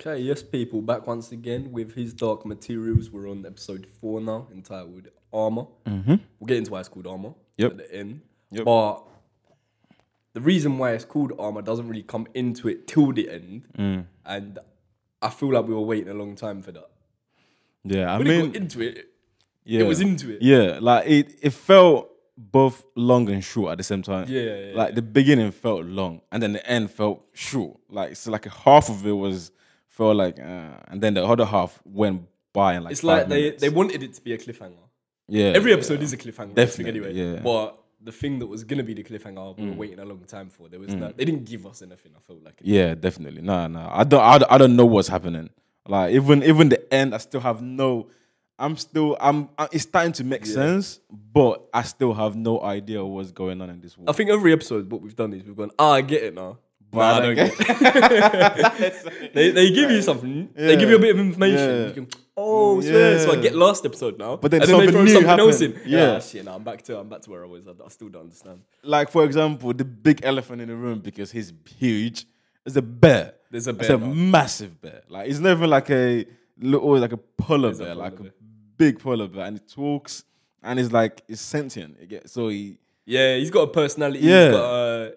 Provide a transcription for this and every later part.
Okay, yes, people, back once again with His Dark Materials. We're on episode 4 now, entitled Armor. We'll get into why it's called Armor at the end. Yep. But the reason why it's called Armor doesn't really come into it till the end. And I feel like we were waiting a long time for that. Yeah, When it got into it, yeah, it was into it. Yeah, like it felt both long and short at the same time. Yeah. Like the beginning felt long, and then the end felt short. Like so, like half of it felt like, and then the other half went by in like. It's 5 like minutes. they wanted it to be a cliffhanger. Yeah, Every episode is a cliffhanger, Definitely, anyway. yeah. But the thing that was gonna be the cliffhanger, we were waiting a long time for. There was no, they didn't give us anything. I felt like. Yeah, definitely. No. I don't know what's happening. Like even the end, I still have no. It's starting to make sense, but I still have no idea what's going on in this world. I think every episode, what we've done is we've gone, I get it now. But I don't get it. they give you something. They give you a bit of information. Yeah. You can, so I get last episode now. But then and something they throw new something else in. happened. Yeah. Shit, now I'm back to where I was. I still don't understand. Like for example, the big elephant in the room because he's huge is a bear. There's a It's bear a now. massive bear. Like it's never like a little like a polar It's a bear, polar like bear. a big polar bear, and it talks and it's sentient. Yeah, he's got a personality. Yeah. He's got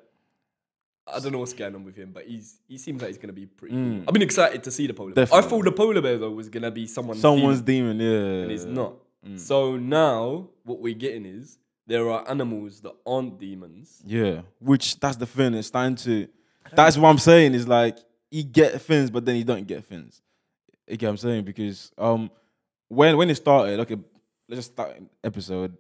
I don't know what's going on with him, but he seems like he's gonna be pretty cool. I've been excited to see the polar bear. I Definitely. thought the polar bear though was gonna be someone's demon. Yeah, and it's not. So now what we're getting is there are animals that aren't demons. Yeah, which that's the thing. It's starting to. That's what I'm saying. Is like you get things, but then you don't get things. You get what I'm saying? Because when it started, okay, let's just start an episode.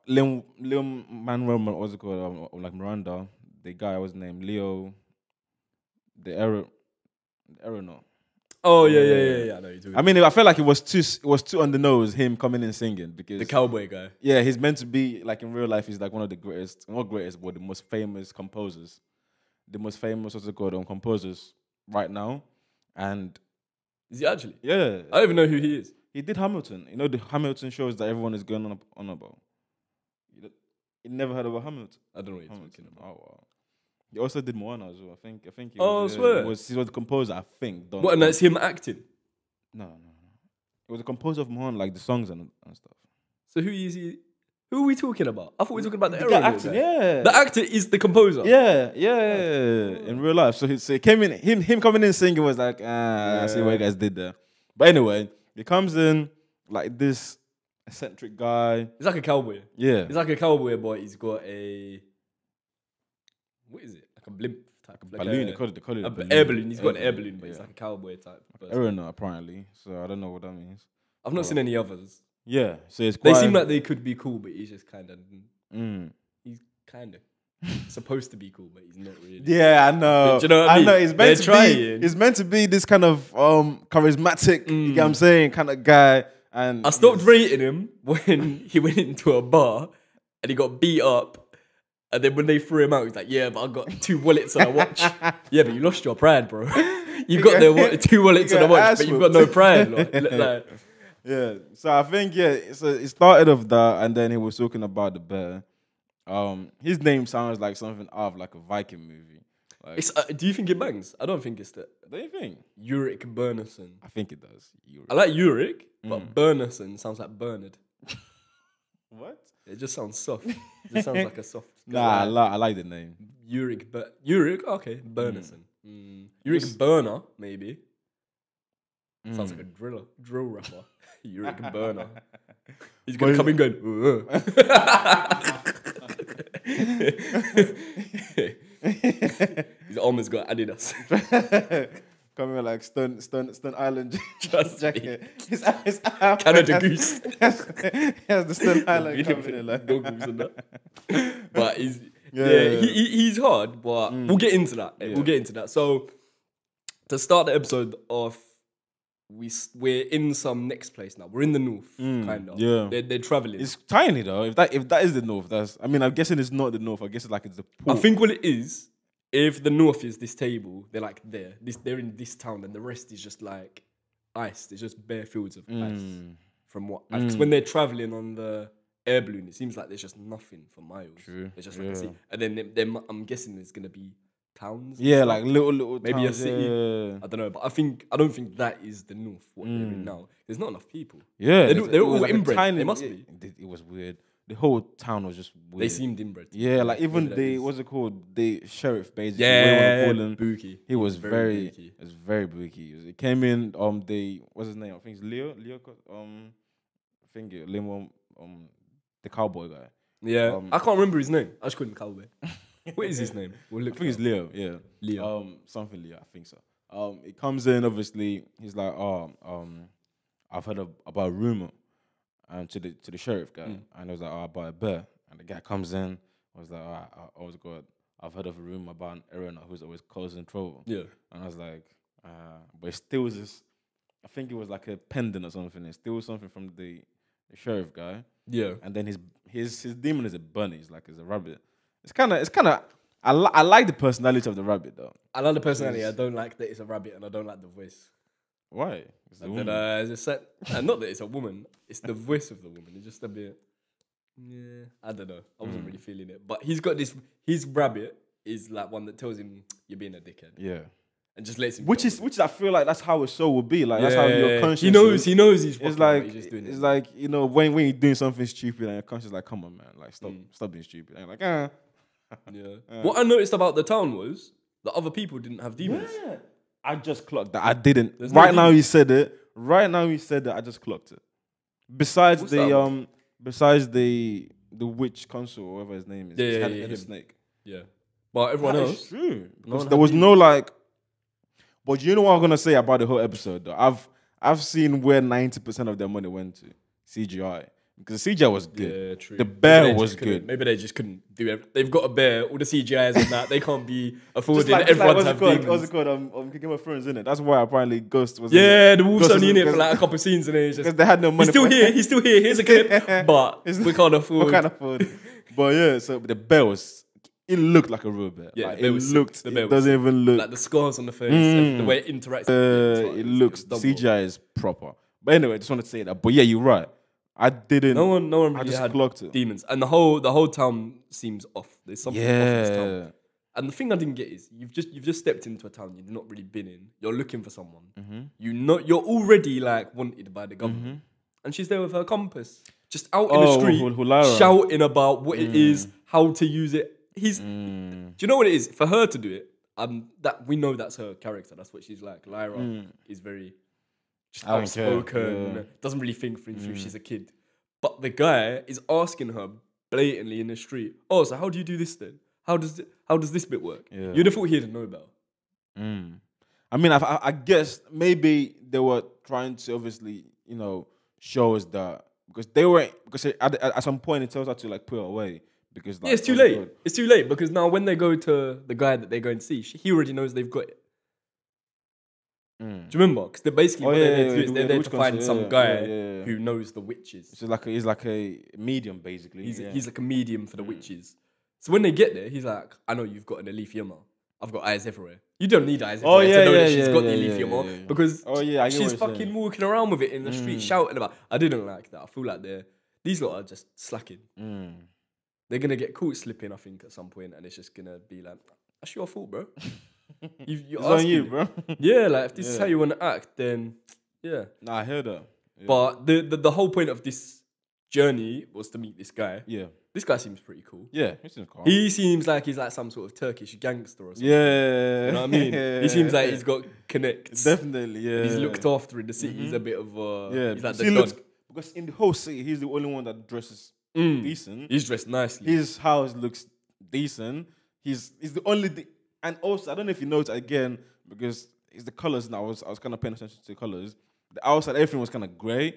Lil Manuel, what's it called? Like Miranda, the guy was named Leo, the aeronaut. Oh yeah. I know you're talking. I mean, I felt like it was too on the nose. Him coming and singing because The cowboy guy. yeah, he's meant to be like in real life. He's like one of the greatest, not greatest, but the most famous composers, the most famous what's it called composers right now. And Is he actually? yeah, I don't even know who he is. he did Hamilton. You know the Hamilton shows that everyone is going on about. You never heard about Hamilton? I don't know what you're Hamilton. talking about. Oh wow. He also did Moana as well. I think he Oh, was, I swear. he was the composer. I think. Don't What, and that's him acting. No. It was a composer of Moana, like the songs and stuff. So who is he? Who are we talking about? I thought we were talking about the guy aeronaut acting, guy. yeah. The actor is the composer. Yeah. In real life. So he came in, him coming in singing was like, I see what you guys did there. But anyway, he comes in like this eccentric guy. He's like a cowboy. Yeah. He's like a cowboy, but he's got a, what is it? Like a blimp type of Balloon, like they call it a an balloon. air balloon. He's got an air balloon, but yeah. he's like a cowboy type. person. Aeronaut, apparently. So I don't know what that means. I've not seen any others. Yeah. So it's They quite, seem like they could be cool, but he's just kind of, Mm. he's kind of supposed to be cool, but he's not really. Yeah, I know. Do you know what I mean? know. It's They're meant to trying. be. It's meant to be this kind of charismatic. You get what I'm saying? Kind of guy. And I stopped rating him when he went into a bar and he got beat up. And then when they threw him out, he's like, "Yeah, but I got 2 wallets and a watch." Yeah, but you lost your pride, bro. You got the 2 wallets and a watch, but you've got no pride. Like, Yeah. So I think So it started off that, and then he was talking about the bear. His name sounds like something out of like a Viking movie. Like, it's, do you think it bangs? I don't think it's that. don't you think? Ulrich Bernhardsson. I think it does. I like Ulrich, but Bernhardsson sounds like Bernard. What? It just sounds soft. It just sounds like a soft. Nah, I like the name. Ulrich, okay, Bernhardsson. Ulrich Burner, maybe. Sounds like a drill rapper. Ulrich Burner. He's gonna come in going. His arm has got Adidas. Coming with like Stone Island Trust me. jacket. His arm Canada has- Goose. He has the Stone Island coming in like. Goggles and that. But he's Yeah. he's hard, but we'll get into that. Yeah. We'll get into that. So to start the episode off, we're in some next place now. We're in the north, kind of. yeah. They're traveling. It's tiny though. If that is the north, I mean, I'm guessing it's not the north. I guess it's like it's the I port. think what it is, if the north is this table, they're like there. They're in this town, and the rest is just like ice. There's just bare fields of ice. Mm. From what? Because when they're traveling on the air balloon, it seems like there's just nothing for miles. True. It's just like a sea. And then I'm guessing there's gonna be towns. and Yeah, stuff. like little Maybe a towns, city. Yeah, I don't know, but I don't think that is the north. What they're in now. There's not enough people. yeah. They're it was all a inbred. They must be. It was weird. The whole town was just weird. They seemed inbred. to me. Yeah, like even Maybe that the is- what's it called? The sheriff, basically. what you wanna yeah, call him. Bookie. He was very, bookie. it was very booky. It came in. What's his name? I think it's Leo. I think Limo. The cowboy guy. Yeah, I can't remember his name. I just called him Cowboy. What is his name? We'll I look. think it's Leo. Yeah, Leo. Something Leo. I think so. It comes in. Obviously, he's like, I've heard about a rumor, to the sheriff guy, and I was like, about a bear, and the guy comes in. I was like, oh God, I've heard of a rumor about an errand who's always causing trouble. Yeah. And I was like, but it still was this. I think it was like a pendant or something. It still was something from the sheriff guy. Yeah. And then his demon is a bunny. It's like it's a rabbit. It's kind of. I like the personality of the rabbit though. I like the personality. I don't like that it's a rabbit, and I don't like the voice. Why? It's a woman. It's a set, and not that it's a woman. It's the voice of the woman. It's just a bit. Yeah, I don't know. I wasn't really feeling it, but he's got this. His rabbit is like one that tells him you're being a dickhead, Yeah. and just lets him. Which I feel like that's how a show would be. Like that's how Yeah, your conscience. He knows. is. He knows he's. It's fucking, like but he's just doing it's it. like when you're doing something stupid and your conscience is like, come on man, like stop being stupid. And you're like, Yeah. What I noticed about the town was that other people didn't have demons. yeah. I just clocked that. I didn't. There's no Right now demons. you said it. Right now you said that. I just clocked it. Besides What's that besides the witch consul or whatever his name is, Yeah, he yeah, had yeah, a him. snake. Yeah, but everyone That is else. true. Because one there had was no demons. like. But you know what I'm gonna say about the whole episode though. I've seen where 90% of their money went to CGI because the CGI was good. Yeah, true. The bear Maybe they was just couldn't- good. Maybe they just couldn't do it. They've got a bear. All the CGIs and that they can't be affording. Just like Everyone what's have it called? demons. What's it called? Game of Thrones, isn't it? That's why apparently Ghost was. in Yeah, it. the wolf's Ghost only in it because- for like a couple scenes and then it's because just. they had no money. He's still for here. He's still here. Here's a clip, but we can't afford. We can't afford. But yeah, so the bear was. It looked like a real bear. Yeah, like, the bear it was sick. looked. The bear It was doesn't sick. even look. Like the scars on the face, the way it interacts. It looks. The CGI is proper. But anyway, I just wanted to say that. But yeah, you're right. I didn't. No one I really just had clocked it. demons, and the whole town seems off. There's something off in this Yeah. town. And the thing I didn't get is you've just stepped into a town you've not really been in. You're looking for someone. You're already like wanted by the government, and she's there with her compass, just out in the street, Hulara. shouting about what it is, how to use it. Do you know what it is for her to do it? That we know that's her character. That's what she's like. Lyra is very just I don't care. outspoken. Yeah. Doesn't really think through. She's a kid, but the guy is asking her blatantly in the street. Oh, so how do you do this then? How does this bit work? Yeah. You'd have thought he'd know about. I mean, I guess maybe they were trying to obviously, show us that because at some point it tells her to like put it away because like, Yeah, it's too late. It's too late because now when they go to the guy that they're going to see, he already knows they've got it. Do you remember? Because they're basically what they're there to do is they're there to find some guy who knows the witches. So he's like a medium basically. He's like a medium for the witches. So when they get there, he's like, I know you've got an Aletheia. I've got eyes everywhere. You don't need eyes everywhere to know that she's got the Aletheia because I get what she's you're fucking saying. walking around with it in the street shouting about. I didn't like that. I feel like these lot are just slacking. They're gonna get caught slipping, I think, at some point, and it's just gonna be like, that's your fault, bro. You're It's on asking you, it. bro. Yeah, like if this is how you want to act, then yeah. Nah, I heard that. Yeah. But the whole point of this journey was to meet this guy. yeah, This guy seems pretty cool. he seems calm. He seems like he's like some sort of Turkish gangster or something. Yeah, You know what I mean? He seems like he's got connects. definitely. Yeah, He's looked after in the city. He's a bit of Yeah, he's like he the looks don. because in the whole city, he's the only one that dresses decent. He's dressed nicely. His house looks decent. He's the only and also I don't know if you noticed again because it's the colors. Now I was kind of paying attention to the colors. The outside everything was kind of grey,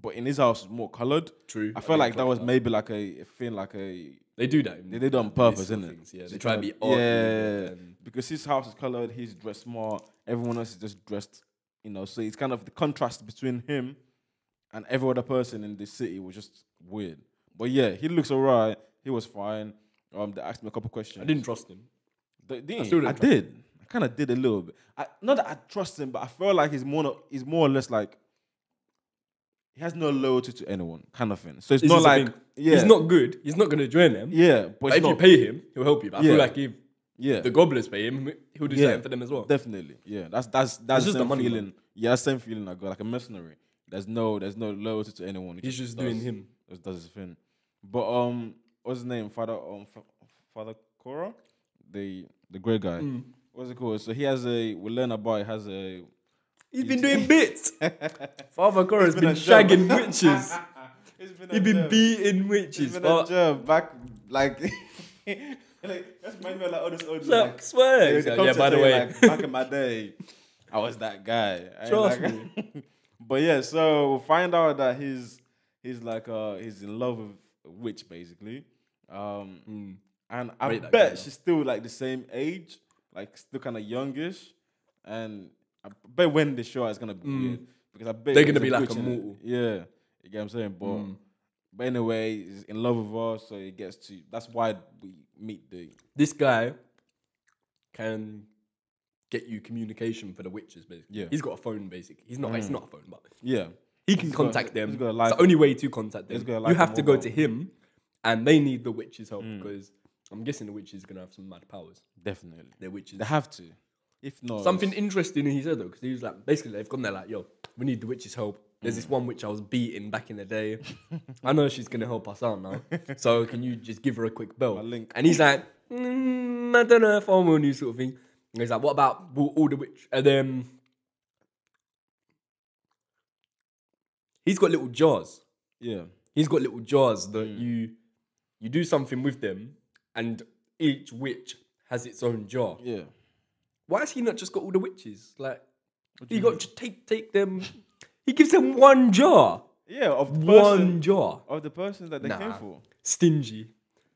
but in his house was more colored. True. I felt like that was maybe like a thing, like a They do that. they did it on purpose, These sort isn't of it? things, yeah, To they try to kind be of- arty yeah, and- because his house is colored. He's dressed smart. Everyone else is just dressed, So it's kind of the contrast between him and every other person in the city was just weird. But yeah, he looks alright. He was fine. They asked me a couple questions. I didn't trust him. Didn't still you? I didn't trust did. kind of did a little bit. Not that I trust him, but I feel like he's more or less like he has no loyalty to anyone, kind of thing. So it's This not is the like thing. yeah, He's not good. He's not going to join them. yeah, but But it's if you not, pay him, he'll help you. But I feel Yeah. like if yeah, the Gobblers pay him, he'll do something for them as well. definitely, yeah. That's the just the same money, feeling. man. Yeah, that's the same feeling I got, like a mercenary. There's no loyalty to anyone. He He's just doing him. Does his thing. But what's his name? Father Cora, the great guy. Mm. What's it called? So he has we learn about he has a. He's been doing bits. Father Cora's been been a job. shagging witches. He's been He's been beating witches. a job back like. That's my like all this old Like, swear. He's like, yeah, by the way. like, back in my day, I was that guy. I ain't Trust like- But yeah, so we'll find out that he's like he's in love with a witch basically, and I Rate that bet guy, she's still like the same age, like still kind of youngish, and I bet when the show is gonna be weird because I bet They're gonna there's be like witch in it. immortal. Yeah, you get what I'm saying, but anyway, he's in love with her, so he gets to. That's why we meet the. This guy can get you communication for the witches, basically. Yeah. He's got a phone, basically. He's not. It's not a phone, but Yeah, he can He's got- contact them. he's got a It's live- the only way to contact them. he's got a You live have to go mobile. to him, and they need the witches' help because I'm guessing the witches are gonna have some mad powers. definitely. They're witches. They have to. If not, Something interesting he said though, because he was like, basically they've gone there like, yo, we need the witch's help. There's this one witch I was beating back in the day. I know she's gonna help us out now. So can you just give her a quick bell? link. And he's like, I don't know if I want you sort of thing. And he's like, what about all the witch? And then he's got little jars. Yeah, He's got little jars that you do something with them, and each witch has its own jar. yeah. Why has he not just got all the witches? Like, he got to take them. He gives them one jar. Yeah, of the One person, jar. of the person that they came for. Stingy.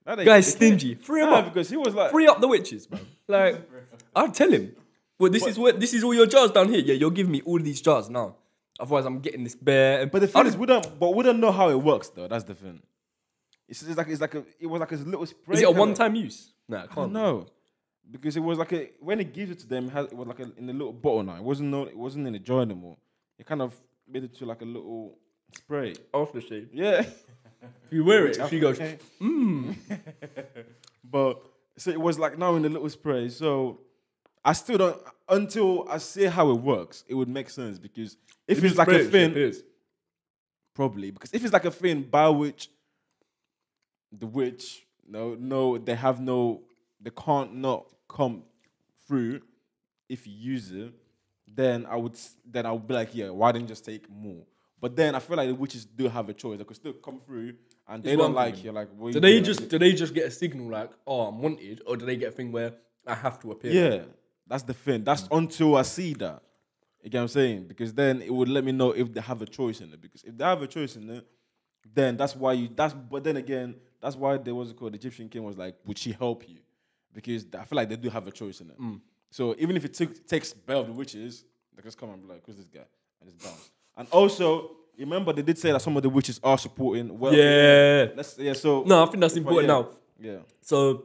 No, Guy's they stingy. came- Free him Nah, up. because he was like, Free up the witches, man. Like, I'll tell him. Well, this is all your jars down here. Yeah, you're giving me all these jars now. Otherwise, I'm getting this bear. but the thing is, we don't know how it works though. That's the thing. It was like a little spray. Is it a kinda- one-time use? Nah, I I don't can't. know. Because it was like when it gives it to them, it was like in a little bottle now. It wasn't in a jar anymore. It kind of made it to like a little spray. Aftershave. Yeah. If you wear it, she goes, But so it was like now in a little spray. So I still don't until I see how it works. It would make sense because if it's like a thing, probably because if it's like a thing by which the witch they can't not come through if you use it, then I would be like, yeah, why didn't you just take more? But then I feel like the witches do have a choice. They could still come through and they It's don't one like thing. you. Like, what Do you they doing? just get a signal like, oh, I'm wanted, or do they get a thing where I have to appear? Yeah, that's the thing. That's until I see that. You get what I'm saying? Because then it would let me know if they have a choice in it. Because if they have a choice in it, then but then again, that's why there was called the Egyptian king was like, would she help you? Because I feel like they do have a choice in it. So even if it takes Bell of the Witches, they just come and be like, who's this guy? And it's bounce. And also, remember they did say that some of the witches are supporting. Well, Yeah. So No, I think that's important now. Yeah. So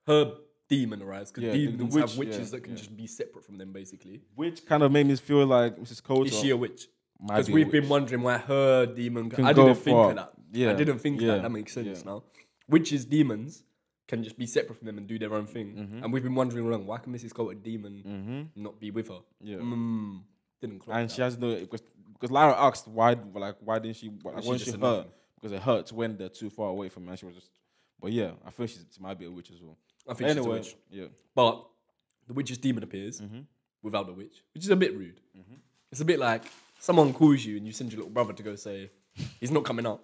her demon arrives because Yeah, the demons witch, have witches yeah, that can just be separate from them, basically. Which kind of made me feel like Mrs. Coulter Is she a witch? might Because be a we've been witch. wondering why her demon. Can I go didn't think far. of that. Yeah, I didn't think yeah, that. That makes sense yeah. now. Witches, demons can just be separate from them and do their own thing. Mm-hmm. And we've been wondering all along, why can Mrs. Coulter demon not be with her? Yeah. Didn't clock And that. she has no because Lara asked why didn't she why she wasn't just she a hurt nothing? because it hurts when they're too far away from her. And she was just, but yeah, I feel she might be a witch as well. I think she's a Anyway, witch. yeah, But the witch's demon appears Mm-hmm. without the witch, which is a bit rude. It's a bit like someone calls you and you send your little brother to go say, he's not coming up.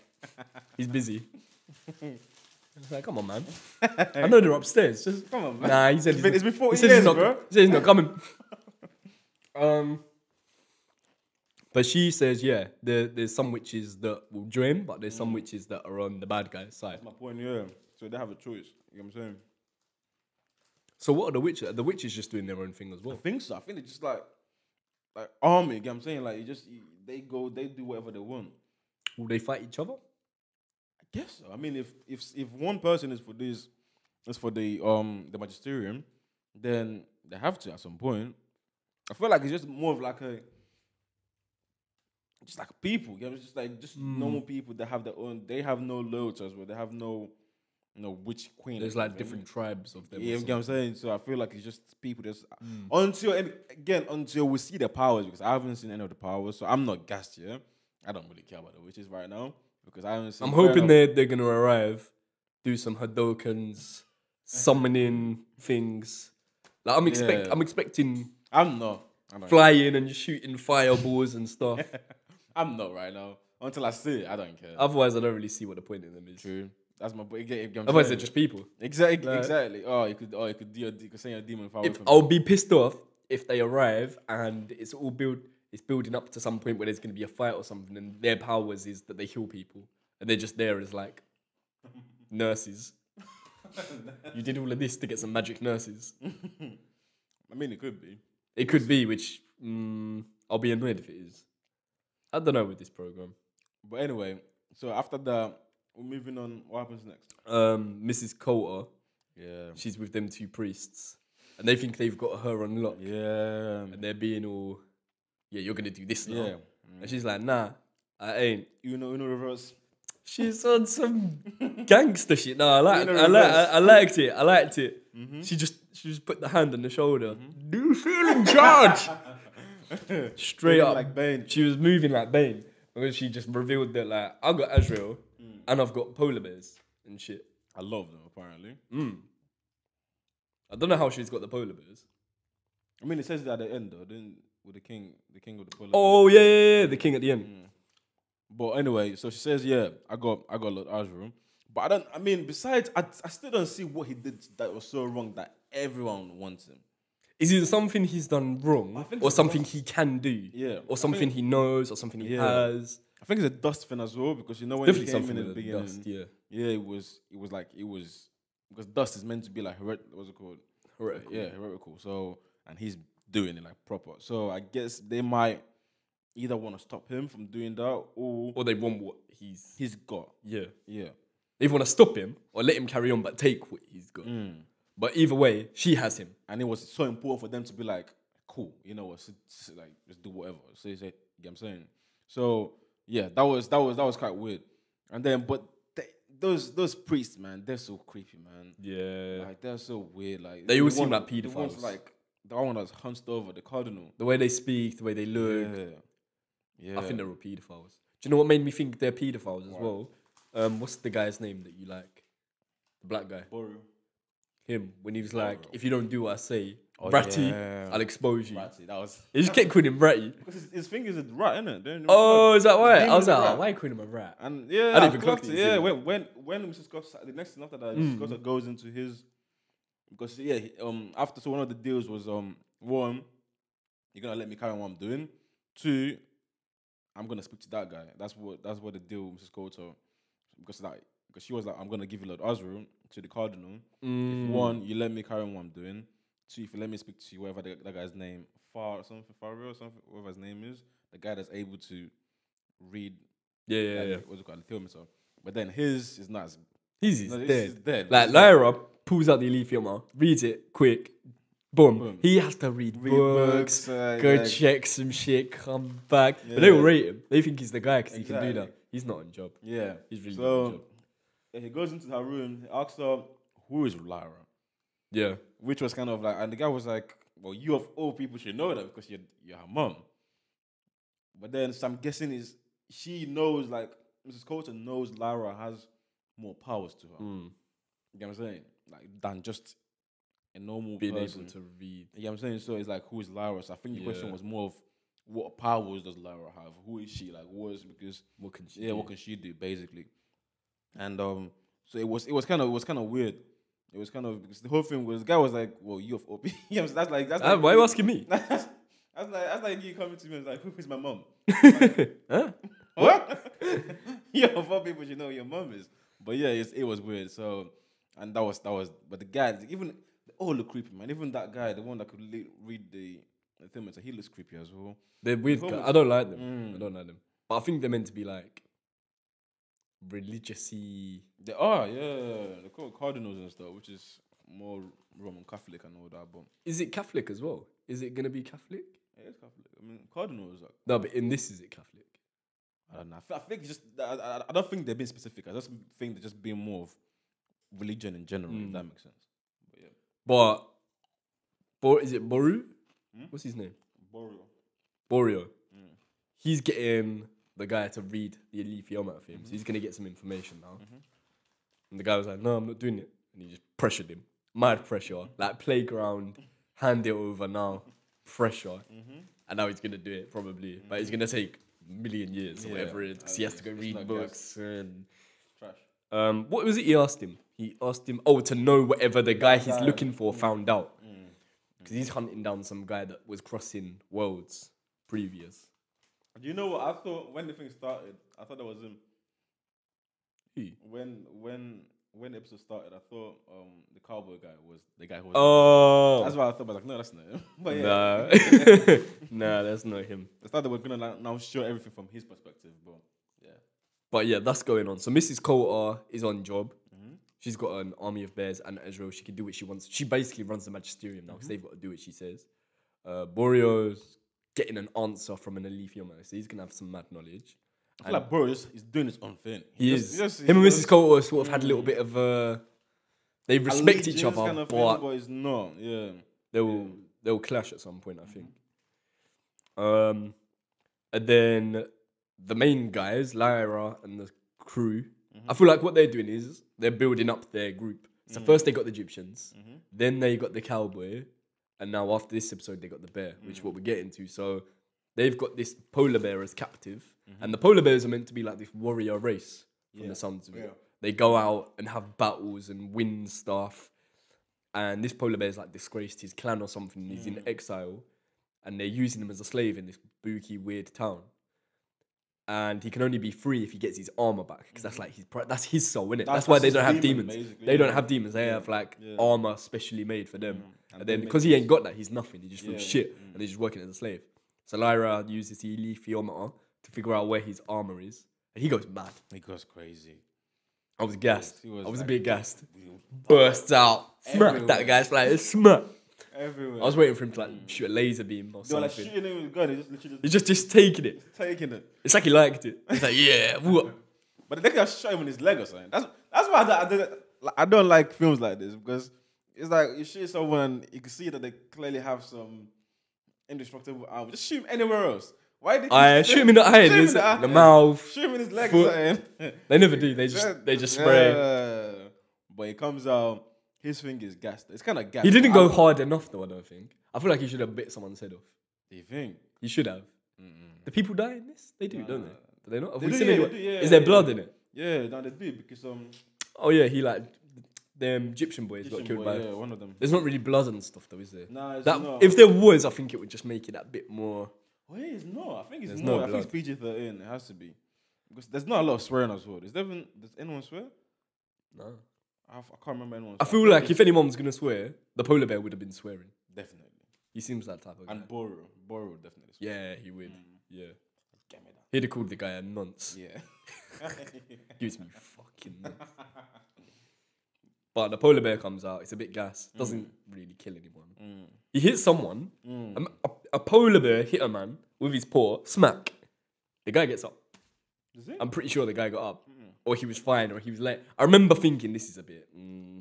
He's busy. It's like, come on, man. I know they're upstairs. Just come on, man. Nah, he said It's been 40 he said years, he's not, bro. He said he's not coming. But she says, yeah, there's some witches that will join, but there's some witches that are on the bad guy's side. That's my point. Yeah, so they have a choice. You know what I'm saying? So what are the witches? Are the witches just doing their own thing as I well? think so. I think it's just like army. You know what I'm saying? Like they do whatever they want. Will they fight each other? I guess so. I mean, if one person is for this, is for the magisterium, then they have to at some point. I feel like it's just more of like just like people. You know, it's just like just normal people that have their own. They have no loyalty as well. They have no, witch queen. There's like different tribes of them. Yeah, you know what I'm saying. So I feel like it's just people just until we see the powers, because I haven't seen any of the powers. So I'm not gassed yet. I don't really care about the witches right now because I haven't seen. I'm hoping they're gonna arrive, do some Hadokens, summoning things. Like I'm expecting. I'm not. Flying and shooting fireballs and stuff. I'm not right now. Until I see it, I don't care. Otherwise, I don't really see what the point in them is. True. That's my point. Otherwise, they're just people. Exactly. Oh, you could send your demon far away from I'll be pissed off if they arrive and it's building up to some point where there's going to be a fight or something, and their powers is that they heal people, and they're just there as like nurses. You did all of this to get some magic nurses. I mean, it could be. It could be, which I'll be annoyed if it is. I don't know with this program. But anyway, so after that, we're moving on. What happens next? Mrs. Coulter. Yeah. She's with them two priests. And they think they've got her on lock. Yeah. And they're being all, yeah, you're going to do this now. Yeah. And she's like, nah, I ain't. Uno reverse. She's on some gangster shit. No, I liked it. I liked it. Mm-hmm. She just put the hand on the shoulder. Mm-hmm. Do you feel in charge? Straight up. Like Bane. She was moving like Bane. Because she just revealed that, like, I've got Azrael and I've got polar bears and shit. I love them, apparently. I don't know how she's got the polar bears. I mean, it says that at the end, though, didn't with the king of the polar bears. Oh, yeah, the king at the end. But anyway, so she says, yeah, I got Lord Azrael. But besides, I still don't see what he did that was so wrong that everyone wants him. Is it something he's done wrong, or something he can do? Yeah. Or something he knows, or something he has? I think it's a dust thing as well, because when definitely he came in at the beginning, dust, yeah. Yeah, it was because dust is meant to be like what's it called? Heretical. Yeah, heretical. So, and he's doing it like proper. So I guess they might either want to stop him from doing that, or they want what he's got. Yeah. Yeah. They want to stop him or let him carry on, but take what he's got. But either way, she has him. And it was so important for them to be like, cool, you know what, like, just do whatever. So you say, you get what I'm saying? So yeah, that was quite weird. And then, but those priests, man, they're so creepy, man. Yeah. Like, they're so weird. Like, they all seem like pedophiles. The ones like the one that's hunched over, the cardinal. The way they speak, the way they look. Yeah. I think they're all pedophiles. Do you know what made me think they're pedophiles as well? What's the guy's name that you like? The black guy. Boru. Him, when he was like, if you don't do what I say, Bratty, I'll expose you. Bratty, that was... He just kept calling him Bratty. Because his thing is a rat, isn't it? Oh, is that why? I was like, why are you calling him a rat? And yeah, I didn't even clock it. Yeah, when Mrs. Scott, the next thing after that, Mrs. Scott goes into his... Because, yeah, after, so one of the deals was, one, you're going to let me carry on what I'm doing. Two, I'm going to speak to that guy. That's what the deal Mrs. Scott told. Because she was like, I'm going to give you Lord Azrael to the cardinal. If one, you let me carry on what I'm doing. Two, if you let me speak to whoever that guy's name, Fario or something, whatever his name is, the guy that's able to read. Yeah. What's it called? The theometer. But then his is not as... He's dead. Like, Lyra pulls out the Aletheomer, reads it quick, boom. He has to read books, go check some shit, come back. Yeah. But they all rate him. They think he's the guy because he can do that. He's not on job. Yeah. He's really not on job. He goes into her room, he asks her, who is Lyra? Yeah. Which was kind of like, and the guy was like, well, you of all people should know that because you're her mom. But then, so I'm guessing she knows, like, Mrs. Coulter knows Lyra has more powers to her. You get what I'm saying? Like, than just a normal being person. able to read. You get what I'm saying? So it's like, who is Lyra? So I think the question was more of, what powers does Lyra have? Who is she? Like, what can she do, basically? And so it was kind of weird. It was kind of, because the whole thing was, the guy was like, well, you of all people. That's like why are you asking me? That's like you coming to me and like, who is my mom? Huh? What? You of all people should know who your mom is. But yeah, it was weird. So, and that was, but the guy, even all look creepy, man. Even that guy, the one that could read the thing, he looks creepy as well. They're weird. I don't like them. I don't like them. But I think they're meant to be like religious-y. They are, yeah. They're called cardinals and stuff, which is more Roman Catholic and all that, but Is it Catholic as well? Is it gonna be Catholic? it is Catholic. I mean, Cardinal is like, No, but in this, is it Catholic? I don't know. I think it's just, I don't think they're being specific. I just think they're just being more of religion in general, if that makes sense. But yeah. Is it Boru? What's his name? Borio. He's getting the guy to read the Alethiometer for him, so he's gonna get some information now. And the guy was like, "No, I'm not doing it," and he just pressured him. Mad pressure, like playground, hand it over now, pressure, and now he's gonna do it probably, but it's gonna take a million years or whatever it is, because he has to go read books and Trash. what was it he asked him? He asked him, to know whatever the guy he's looking for found out. Because he's hunting down some guy that was crossing worlds previous. Do you know what I thought when the thing started? I thought that was him. Who? When the episode started, I thought the cowboy guy was the guy who was. Oh. That's why I thought. I was like, no, that's not him. But yeah, Nah. Nah, that's not him. I thought they were gonna like, now show everything from his perspective, but yeah. But yeah, that's going on. So Mrs. Coulter is on job. She's got an army of bears and Ezreal. She can do what she wants. She basically runs the Magisterium now because they've got to do what she says. Borio's getting an answer from an Alethiometer, so he's going to have some mad knowledge. I feel like bro is doing his own thing. He is. Him and Mrs. Coulter sort of had a little bit of they respect each other, kind of but, thing, but it's not. Yeah, they'll clash at some point, I think. And then the main guys, Lyra and the crew, I feel like what they're doing is they're building up their group. So first they got the Egyptians, then they got the cowboy, and now after this episode they got the bear, which is what we're getting to. So they've got this polar bear as captive, and the polar bears are meant to be like this warrior race from the sounds of it. They go out and have battles and win stuff, and this polar bear's like disgraced his clan or something, and he's in exile, and they're using him as a slave in this spooky, weird town. And he can only be free if he gets his armor back, because that's like that's his soul, innit? That's why they don't have demons. They don't have demons. They have like armor specially made for them. And then because he ain't got that, he's nothing. He just feels shit, and he's just working as a slave. So Lyra uses the Alethiometer to figure out where his armor is, and he goes mad. he goes crazy. I was gassed. He was I was a like- bit gassed. Bursts out, smack that guy's like smack. Everywhere. I was waiting for him to like shoot a laser beam or They were like something. shooting him with a gun. He just literally He's just taking it. taking it. It's like he liked it. He's like, yeah, what? But they could have shot him in his leg or something. That's why I don't like films like this, because it's like you shoot someone and you can see that they clearly have some indestructible armor. Just shoot him anywhere else. Why did I shoot him in the eye, shoot him in the mouth. Shoot him in his leg foot. or something. They never do. They just spray. But he comes out, his thing is gassed. It's kind of gassed. He didn't go hard enough though, I don't think. I feel like he should have bit someone's head off. Do you think? He should have. The people die in this? They do, don't they? Do they not? Have They we do, seen yeah, anyone? they do, yeah, Is there yeah. blood in it? Yeah, no, they do, because Oh yeah, he like them Egyptian boys got Egyptian killed boy, by. yeah, one of them. There's not really blood and stuff though, is there? Nah, it's That not. if there was, I think it would just make it that bit more. Well, it's not. I think it's There's not. no I think it's blood. PG-13. It has to be, because there's not a lot of swearing as well. Does anyone swear? No. I can't remember anyone. I feel like if anyone was gonna swear, the polar bear would have been swearing. Definitely. He seems that type of guy. And Boro would definitely swear. Yeah, he would. Yeah. Get me that. He'd have called the guy a nonce. Yeah. Gives me fucking nonce. But the polar bear comes out. It's a bit gas. Doesn't really kill anyone. He hits someone. A polar bear hit a man with his paw. Smack. The guy gets up. Is it? I'm pretty sure the guy got up. Or he was fine. Or he was late. I remember thinking this is a bit...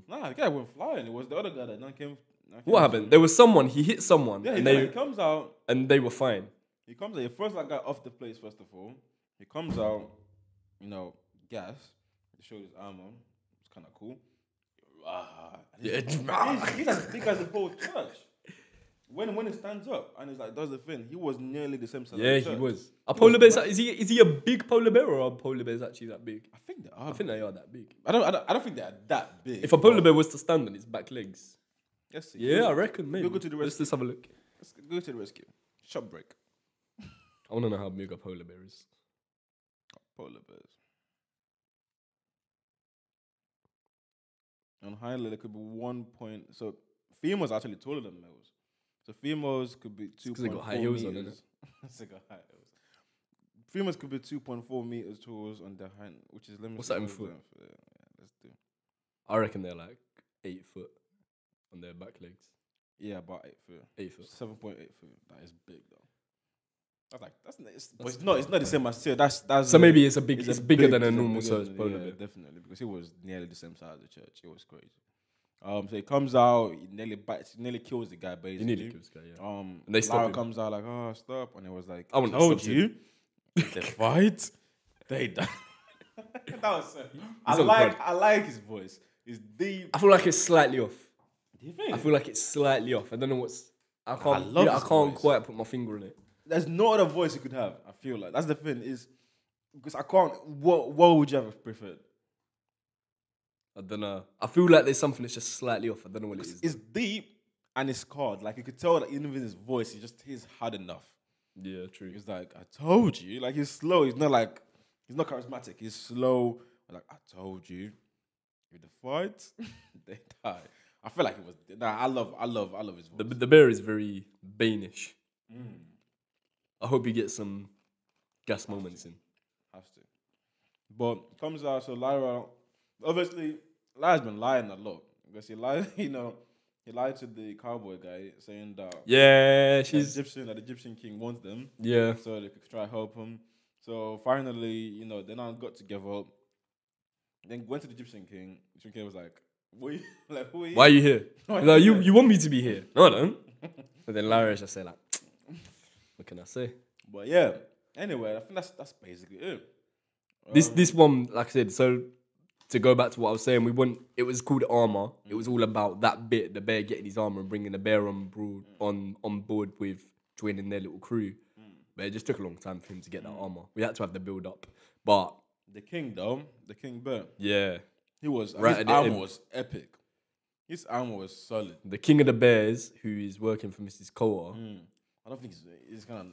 Nah, the guy went flying. It was the other guy that now came. What happened? There was someone. He hit someone. Yeah, and he comes out. they were fine. He comes out. He first like got off the place first of all. He comes out, gas. He showed his armor. It's kind of cool. Yeah. He's as big as the whole church. When he stands up and he's like does the thing, he was nearly the same size. Yeah, as the he church. was. A polar bear, is he a big polar bear or are polar bears actually that big? I think they are. I think they are that big. I don't think they're that big. If a polar bear was to stand on its back legs, Let's see. yeah, I reckon maybe. Go to the Let's just have a look. Let's go to the rescue. Shop break. I want to know how big a polar bear is. Polar bears. On Highland, there could be 1 point. So females are actually taller than males. So females could be 2.4 'cause they got high heels on, meters. They got high heels. Females could be 2.4 meters tall on their hind, which is limited. What's that in foot? Yeah, let's do. I reckon they're like 8 foot. on their back legs. Yeah, about 8 foot. 8 foot. 7.8 foot. That is big though. But it's not the same as Seal. That's So maybe it's bigger than a it's normal bigger size than- polar yeah, bear. definitely, because it was nearly the same size as the church. It was crazy. So he comes out, he nearly bites, he nearly kills the guy basically. You need to kill this guy, yeah. And they stop Lara him. comes out like, oh, stop, and it was like, I wouldn't have told stopped you, the fight, they died. That was so. He's on crud. I like his voice. It's deep. I feel like it's slightly off. Do you think? I feel like it's slightly off. I don't know what's. I can't. love I his can't voice. quite put my finger on it. There's no other voice you could have. I feel like that's the thing is because I can't. What would you have preferred? I don't know. I feel like there's something that's just slightly off. I don't know what it is. It's deep and it's hard. Like you could tell that even in his voice, he's hard enough. Yeah, true. He's like, I told you. Like he's slow. He's not charismatic. He's slow. Like I told you. With the fight, they die. I feel like it was. Nah, I love his voice. The bear is very Banish. I hope he gets some gas moments in. Has to. But comes out, so Lyra, obviously, Lyra's been lying a lot. Because he lied, he lied to the cowboy guy saying that Yeah, the she's. Egyptian king wants them, Yeah. so they could try to help him. So finally, they now got together. Then went to the Egyptian king. The Egyptian king was like, "What? Who are you? Why are you here? Why No, are you you want me to be here? No, I don't. And then Lara just say like, what can I say? But yeah. Anyway, I think that's basically it. This one, like I said, so to go back to what I was saying, it was called Armor. It was all about that bit, the bear getting his armor and bringing the bear on board with joining their little crew. But it just took a long time for him to get that armor. We had to have the build up. But The king though, the king bear, yeah, his Ratted it armor in. was epic. His armor was solid. the king of the bears, who is working for Mrs. Coa, I don't think it's kind of.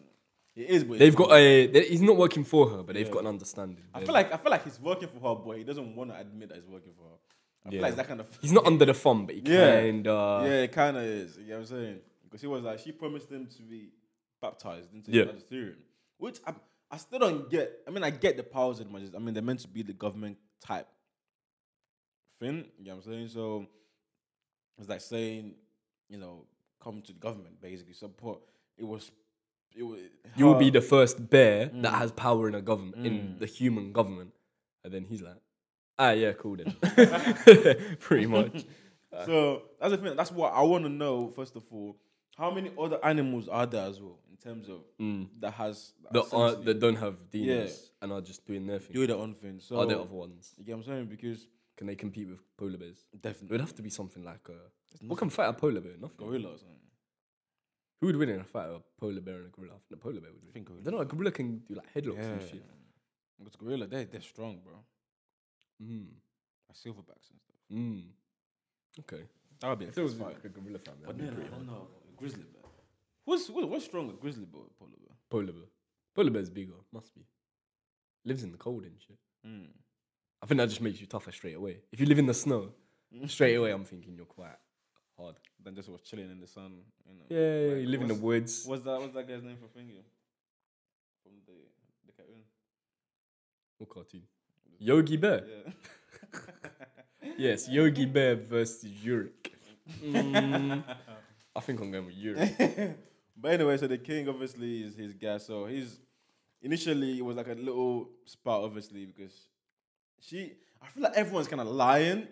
It is, but they've got he's not working for her, but they've got an understanding. I feel like he's working for her, but he doesn't want to admit that he's working for her. I feel like it's that kind of. He's not under the thumb, but he kind of. Yeah, it kind of is. You know what I'm saying? Because he was like, she promised him to be baptized into Yeah. the magisterium, which I still don't get. I mean, I get the powers of the magisterium. I mean, they're meant to be the government type thing. You know what I'm saying? So it's like saying, come to the government, basically. Support. It was. You will be the first bear that has power in a government, in the human government. And then he's like, yeah, cool then. Pretty much. So that's the thing. That's what I want to know. First of all, how many other animals are there as well in terms of that has That don't have demons Yeah. and are just doing their thing. do their own thing? So Are there other ones? you get what I'm saying? Because Can they compete with polar bears? It definitely would have to be something like what can fight a polar bear? Nothing. gorilla or something. Who would win in a fight? A polar bear and a gorilla? I think the polar bear would win. think I don't know. A gorilla can do like headlocks and shit. Because gorilla, they're strong, bro. Like silverbacks and stuff. Okay. That would be a If there was fist fight. like a gorilla family, But that'd be then pretty I don't hard. know. Grizzly bear. What's stronger, grizzly bear or polar bear? Polar bear. Polar bear's bigger. Must be. Lives in the cold and shit. I think that just makes you tougher straight away. If you live in the snow, straight away I'm thinking you're quite hard. Then just was chilling in the sun. Yeah, Like, you live in the woods. What's that guy's name for Finger? From the cartoon. What cartoon? Yogi Bear. Yeah. Yes, Yogi Bear versus Yurik. I think I'm going with Yurik. But anyway, so the king obviously is his guy. So initially it was like a little spat, obviously, because I feel like everyone's kind of lying.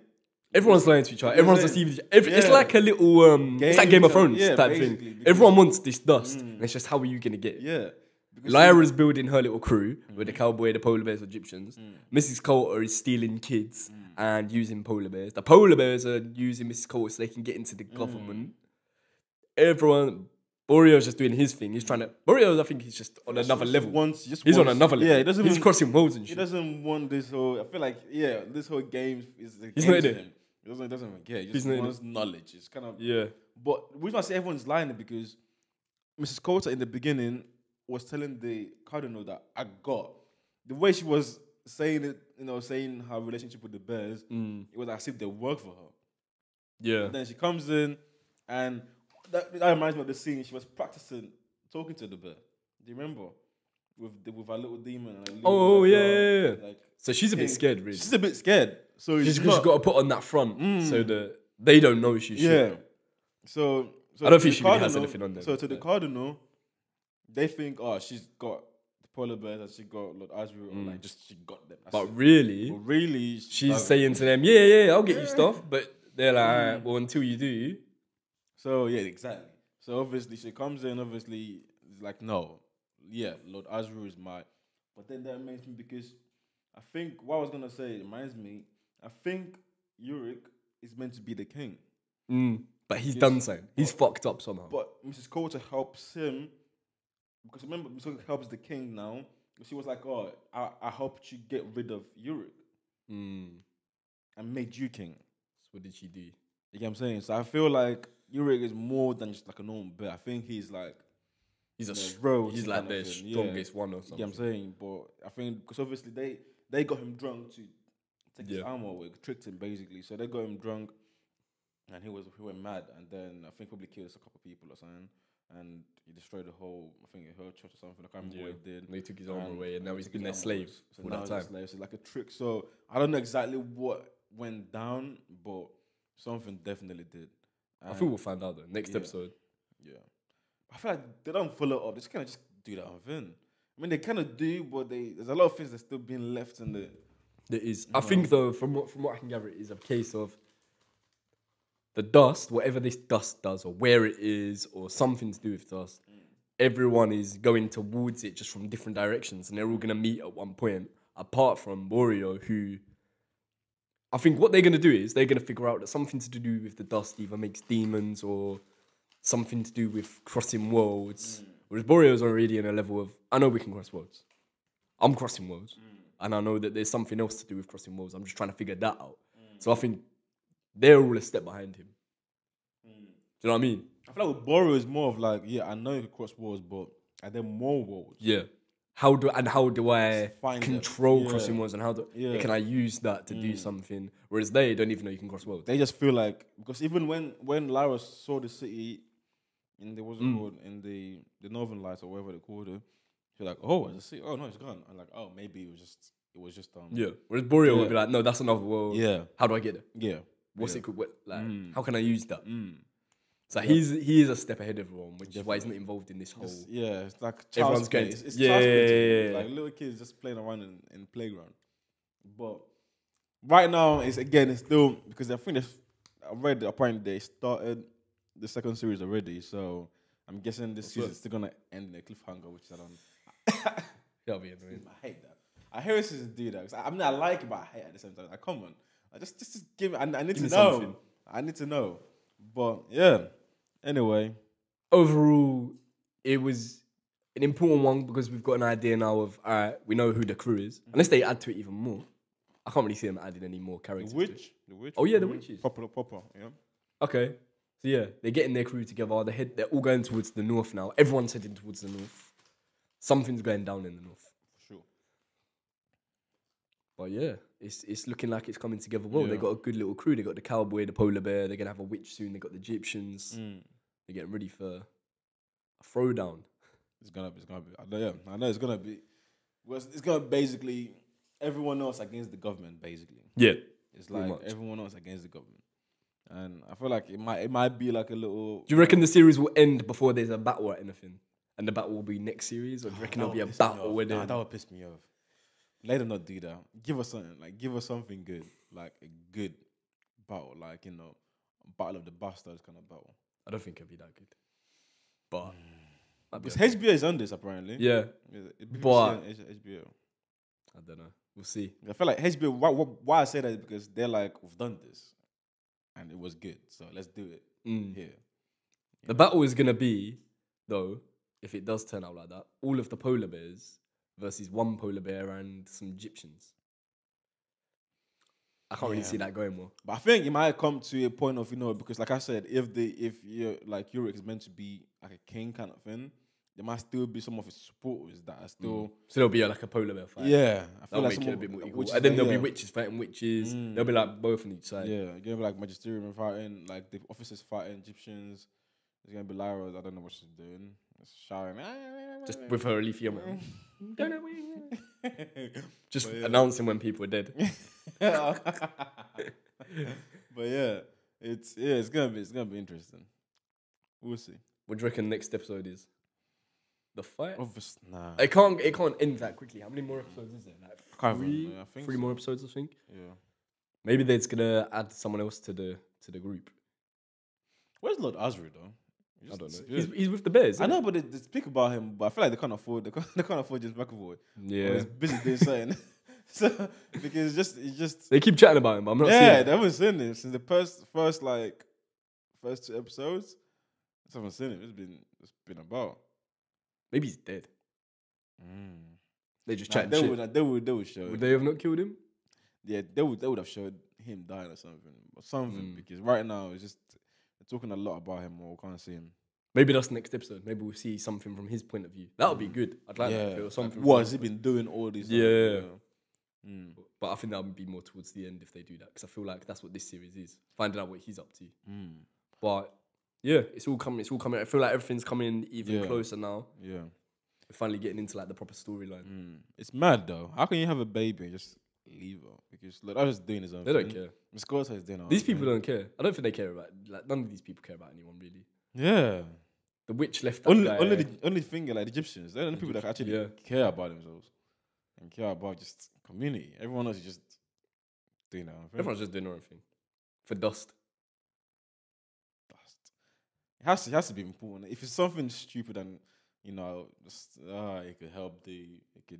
Everyone's lying to each other. Everyone's saying? deceiving each other. It's Yeah. like a little, it's like Game of Thrones Yeah, type basically, thing. Everyone wants this dust. And it's just how are you going to get it? Yeah. Because Lyra's building her little crew with the cowboy, the polar bears, Egyptians. Mrs. Coulter is stealing kids and using polar bears. The polar bears are using Mrs. Coulter so they can get into the government. Boreo's just doing his thing. He's trying to. Boreo, I think he's just on another level. He's on another level. Yeah, he doesn't. He's even- crossing worlds and He shit. doesn't want this whole. I feel like this whole game is. He's not in to it. him. He doesn't even care. He He's just not in wants knowledge. It's kind of. Yeah. But the reason I say everyone's lying is because Mrs. Coulter in the beginning was telling the cardinal that I got the way she was saying it, saying her relationship with the bears, it was as if they work for her. Yeah. Then she comes in, and that reminds me of the scene. She was practicing talking to the bear. Do you remember? With her little demon. And her little, Oh, like, yeah. like, So she's a bit king. scared, really. She's a bit scared. So She's she's not, got to put on that front so that they don't know she's yeah. shit. So I don't to think the she really has Cardinal- anything on them. So to the Cardinal, they think, oh, she's got the polar bears and she got Lord Asriel, or like just she got them. That's But it. really, But really, she she's doesn't. saying to them, yeah, I'll get you stuff. But they're like, alright, well, until you do, So yeah, exactly. So obviously she comes in. Obviously, it's like no, yeah, Lord Asriel is my. But then that reminds me because I think what I was gonna say reminds me. I think Uric is meant to be the king, but he's Because- done something. He's fucked up somehow. but Mrs. Coulter helps him because remember Mrs. Coulter helps the king now. She was like, "Oh, I helped you get rid of Uric and made you king." So what did she do? You get what I'm saying? So I feel like Uric is more than just like a normal bear. I think he's like He's a royalty he's kind like of the thing, strongest one or You something. get what I'm saying? But I think because obviously they got him drunk to take his Yeah. armor away, tricked him basically. So they got him drunk, and he went mad, and then I think probably killed a couple of people or something, and he destroyed the whole her church or something. I can't remember what he did. And they took his armor away, and they now he's took been his their armor away. slave So all now that he's a time. slave. So it's like a trick. So I don't know exactly what went down, but something definitely did. I think we'll find out though. Next episode. Yeah. I feel like they don't follow up. They just kind of just do that on thing. I mean, they kind of do, but there's a lot of things that's still being left in the. There is. I think though, from what I can gather, it is a case of the dust, whatever this dust does, or where it is, or something to do with dust. Everyone is going towards it just from different directions, and they're all gonna meet at one point. Apart from Wario, who I think what they're gonna do is they're gonna figure out that something to do with the dust either makes demons or something to do with crossing worlds. Whereas Borio's already in a level of I know we can cross worlds. I'm crossing worlds. And I know that there's something else to do with crossing worlds. I'm just trying to figure that out. So I think they're all a step behind him. Do you know what I mean? I feel like with Borio is more of like, yeah, I know you can cross walls, but are there more walls? Yeah. How do I Find them. control Yeah. crossing worlds and Yeah. can I use that to do something? Whereas they don't even know you can cross worlds. They just feel like because even when Lyra saw the city in the what's it called in the Northern Lights or whatever they called it, she's like, oh, it's a city. Oh no, it's gone. I'm like, oh, maybe it was just Yeah. Whereas Borio Yeah. would be like, no, that's another world. Yeah. How do I get there? yeah. What's yeah. it called? How can I use that? Mm. So he is a step ahead of everyone, which is why he's not involved in this whole. Yeah, it's like Everyone's child's going play. to- It's yeah, child's play to me. yeah, yeah. Like little kids just playing around in the playground. But right now, it's still because I think I read apparently they started the second series already, so I'm guessing this season is still gonna end in a cliffhanger, which I don't. That'll be annoying. I hate that. I hate seasons do that. 'Cause I mean, I like it, but I hate it at the same time. Like, come on, just give me. I need to me know. something. I need to know. But yeah. Anyway, Overall, it was an important one because we've got an idea now of all right, we know who the crew is. Unless they add to it even more, I can't really see them adding any more characters. to it. the witch. Oh, yeah, the witches. Proper. Yeah. Okay, so yeah, they're getting their crew together. They're all going towards the north now. Everyone's heading towards the north. Something's going down in the north. For sure. But yeah, it's looking like it's coming together well. Yeah. They got a good little crew. They got the cowboy, the polar bear. They're gonna have a witch soon. They got the Egyptians. They're getting ready for a throwdown. It's gonna be. I know it's gonna be. Well, it's gonna basically everyone else against the government. Basically, Yeah, it's pretty like much. everyone else against the government, and I feel like it might be like a little. Do you reckon the series will end before there's a battle or anything? And the battle will be next series, or do you reckon there'll be a battle with Nah, them? that would piss me off. Let them not do that. Give us something. Like give us something good, like a good battle, like Battle of the Bastards kind of battle. I don't think it'll be that good. But might be Because okay. HBO is on this apparently. Yeah, BBC But- and HBO. I don't know. We'll see. I feel like HBO. Why I say that is because they're like, we've done this, and it was good, so let's do it here. The battle is gonna be, though, if it does turn out like that, all of the polar bears versus one polar bear and some Egyptians. I can't really Yeah. see that going well. But I think it might come to a point of because like I said, if you're like Uric is meant to be like a king kind of thing, there might still be some of his supporters that are still So there'll be like a polar bear fight. yeah. I feel That'll like make some it a of- bit more equal. which is And then like, there'll yeah. be witches fighting witches. They'll be like both on each side. Yeah, it's gonna be like Magisterium fighting, like the officers fighting Egyptians. There's gonna be Lyra. I don't know what she's doing. It's shouting. Just with her leafy man. Just But yeah. announcing when people are dead. But yeah, it's gonna be interesting. We'll see. What do you reckon next episode is? The fight? Obviously, nah. It can't end that quickly. How many more episodes is there? Like Can't three, remember, I think three so. more episodes, I think. Yeah. Maybe they're just gonna add someone else to the group. Where's Lord Asri though? I don't know. disappeared. He's with the Bears. I isn't know, but they speak about him. But I feel like they can't afford. They can't afford James McAvoy. he? Or Yeah. he's busy doing something. So because it's just They keep chatting about him, but I'm not yeah, seeing they it. haven't seen him since the first 2 episodes. I haven't seen him. It's been about. Maybe he's dead. They just chatting They shit. would show. Would they have not killed him? Yeah, they would have showed him dying or something. Because right now it's just they're talking a lot about him or we can't see him. Maybe that's the next episode. Maybe we'll see something from his point of view. That would be good. I'd like that if it was something. What from has he been doing all these? Yeah. Mm. But I think that would be more towards the end if they do that, because I feel like that's what this series is, finding out what he's up to. But yeah, it's all coming. I feel like everything's coming even closer now. Yeah. We're finally getting into like the proper storyline. It's mad though. How can you have a baby and just leave her? Because look, I was doing his own. They don't thing. care. Miss Scott's is doing her These own people thing. don't care. I don't think they care about, like, none of these people care about anyone really. Yeah. The witch left that Only guy. only thing like the Egyptians. They're the only people that actually care about themselves and care about just community. Everyone else is just doing their own thing. Everyone's just doing their own thing for dust. It has to be important. If it's something stupid and just it could help it could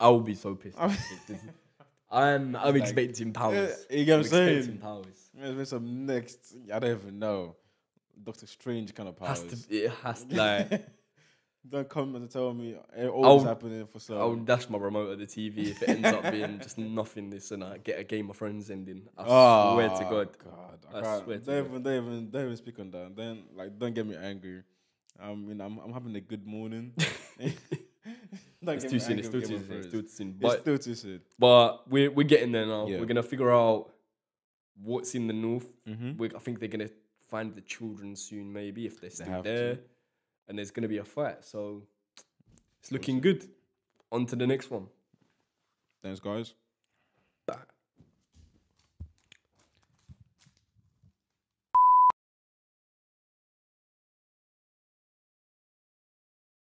I will be so pissed. I'm expecting powers. you get what I'm saying? Expecting powers. There's some next. I don't even know. Doctor Strange kind of powers. It has to, like, Don't come and tell me all this happening for so. I'll dash my remote at the TV if it ends up being just nothingness and I get a Game of Thrones ending. I swear to God. I swear to God. Don't even speak on that. Then don't get me angry. I'm having a good morning. It's too soon. It's still too soon. It's still too soon. But we're getting there now. Yeah. We're gonna figure out what's in the north. Mm-hmm. I think they're gonna find the children soon, maybe if they're still have there. to. And there's gonna be a fight. So it's looking good. On to the next one. Thanks, guys.